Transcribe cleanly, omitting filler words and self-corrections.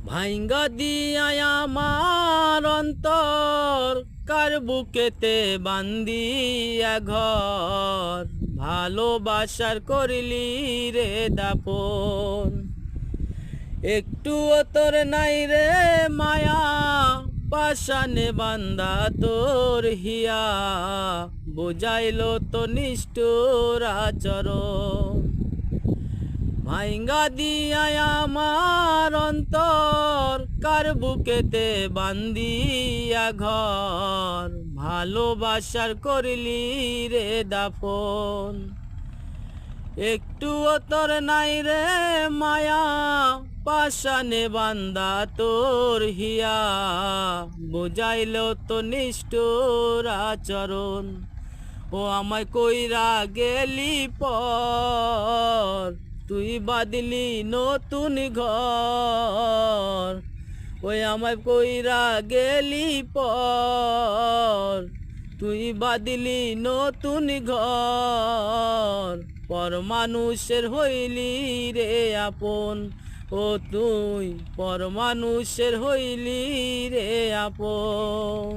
ভাইঙ্গা দিয়া আমার অন্তর কার বুকেতে বান্দিয়া ঘর, ভালোবাসার করলি রে দাপন। একটুও তোর নাই রে মায়া, পাশানে বান্দা তোর হিয়া, বুঝাইলো তো নিষ্ঠুর আচরণ। ভাইঙ্গা দিয়া আমার অন্তর কার বুকেতে বান্দিয়া ঘর, ভালোবাসার করলি রে দাফন। একটুও তোর নাই রে মায়া, পাশানে বান্দা তোর হিয়া, বুঝাইলো তো নিষ্ঠুর আচরণ। ও আমায় কইরা গেলি পর, তুই বাদলি নতুন ঘর। ওই আমায় কইরা গেলি পর, তুই বাদলি নতুন ঘর। পর মানুষের হইলি রে আপন, ও তুই পর মানুষের হইলি রে আপন।